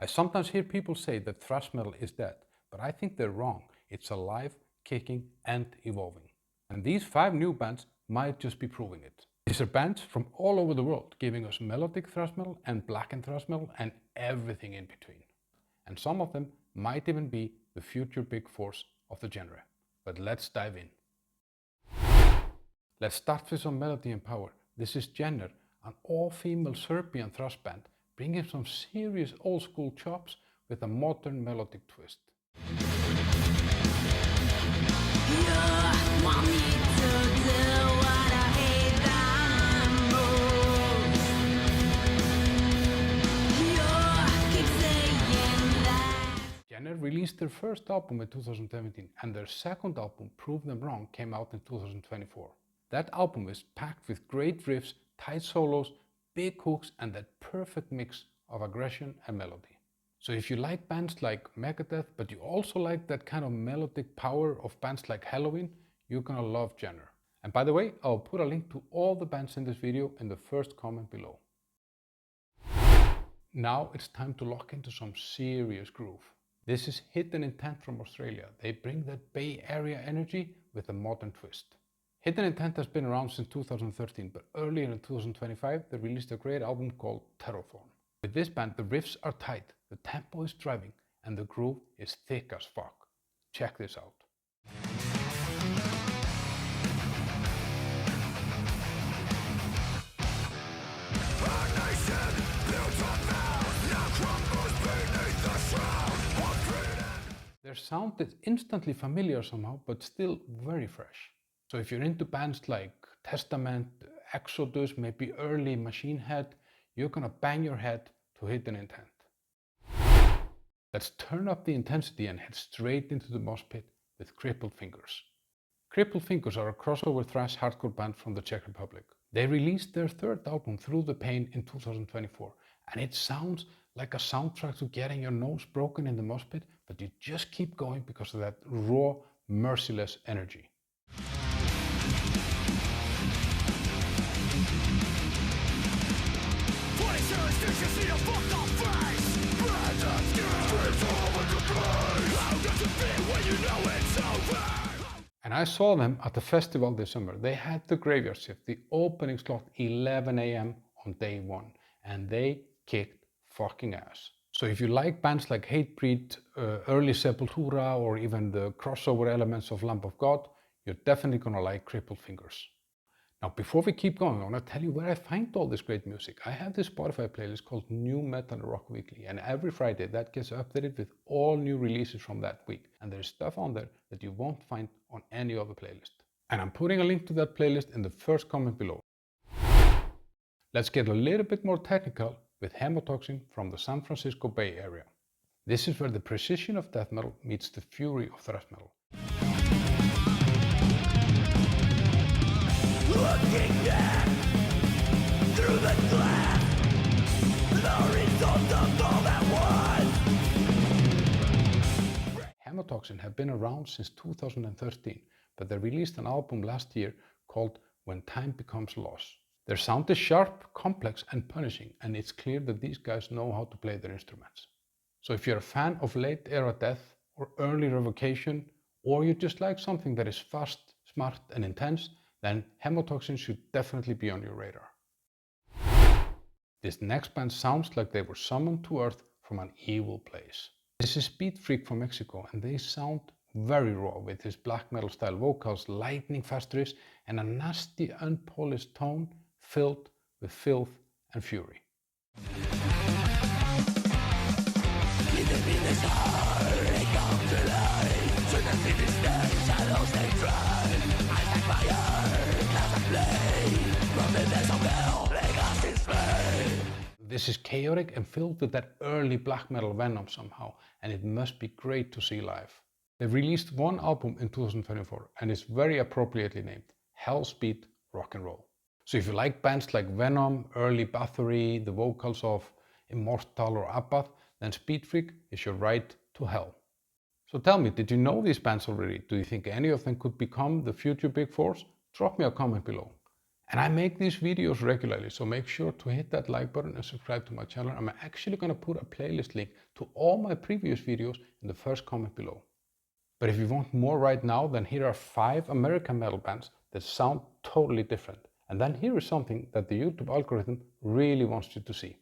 I sometimes hear people say that thrash metal is dead, but I think they're wrong. It's alive, kicking, and evolving. And these 5 new bands might just be proving it. These are bands from all over the world, giving us melodic thrash metal and blackened thrash metal and everything in between. And some of them might even be the future big force of the genre. But let's dive in. Let's start with some melody and power. This is Jenner, an all-female Serbian thrash band, bringing some serious old-school chops with a modern melodic twist. Jenner released their first album in 2017, and their second album, Prove Them Wrong, came out in 2024. That album is packed with great riffs, tight solos, big hooks, and that perfect mix of aggression and melody. So if you like bands like Megadeth, but you also like that kind of melodic power of bands like Halloween, you're gonna love Jenner. And by the way, I'll put a link to all the bands in this video in the first comment below. Now it's time to lock into some serious groove. This is Hidden Intent from Australia. They bring that Bay Area energy with a modern twist. Hidden Intent has been around since 2013, but earlier in 2025 they released a great album called Terraform. With this band, the riffs are tight, the tempo is driving, and the groove is thick as fuck. Check this out. Their sound is instantly familiar somehow, but still very fresh. So if you're into bands like Testament, Exodus, maybe early Machine Head, you're gonna bang your head to Hidden Intent. Let's turn up the intensity and head straight into the mosh pit with Crippled Fingers. Crippled Fingers are a crossover thrash hardcore band from the Czech Republic. They released their third album, Through the Pain, in 2024, and it sounds like a soundtrack to getting your nose broken in the mosh pit, but you just keep going because of that raw, merciless energy. And I saw them at the festival this summer. They had the graveyard shift, the opening slot 11 AM on day 1, and they kicked fucking ass. So if you like bands like Hatebreed, early Sepultura, or even the crossover elements of Lamb of God, you're definitely gonna like Crippled Fingers. Now, before we keep going, I want to tell you where I find all this great music. I have this Spotify playlist called New Metal Rock Weekly, and every Friday that gets updated with all new releases from that week. And there's stuff on there that you won't find on any other playlist. And I'm putting a link to that playlist in the first comment below. Let's get a little bit more technical with Hemtoxin from the San Francisco Bay Area. This is where the precision of death metal meets the fury of thrash metal. Looking back through the glass, the result of all that was. Hemotoxin have been around since 2013, but they released an album last year called When Time Becomes Loss. Their sound is sharp, complex, and punishing, and it's clear that these guys know how to play their instruments. So if you're a fan of late era death or early revocation, or you just like something that is fast, smart, and intense, then Hemotoxin should definitely be on your radar. This next band sounds like they were summoned to Earth from an evil place. This is Speedfreak from Mexico, and they sound very raw with his black metal style vocals, lightning fast riffs, and a nasty unpolished tone filled with filth and fury. This is chaotic and filled with that early black metal venom somehow, and it must be great to see live. They released one album in 2024 and it's very appropriately named Hellspeed Rock and Roll. So if you like bands like Venom, early Bathory, the vocals of Immortal or Abbath, then Speedfreak is your ride to hell. So tell me, did you know these bands already? Do you think any of them could become the future big force? Drop me a comment below. And I make these videos regularly, so make sure to hit that like button and subscribe to my channel. I'm actually going to put a playlist link to all my previous videos in the first comment below. But if you want more right now, then here are 5 American metal bands that sound totally different. And then here is something that the YouTube algorithm really wants you to see.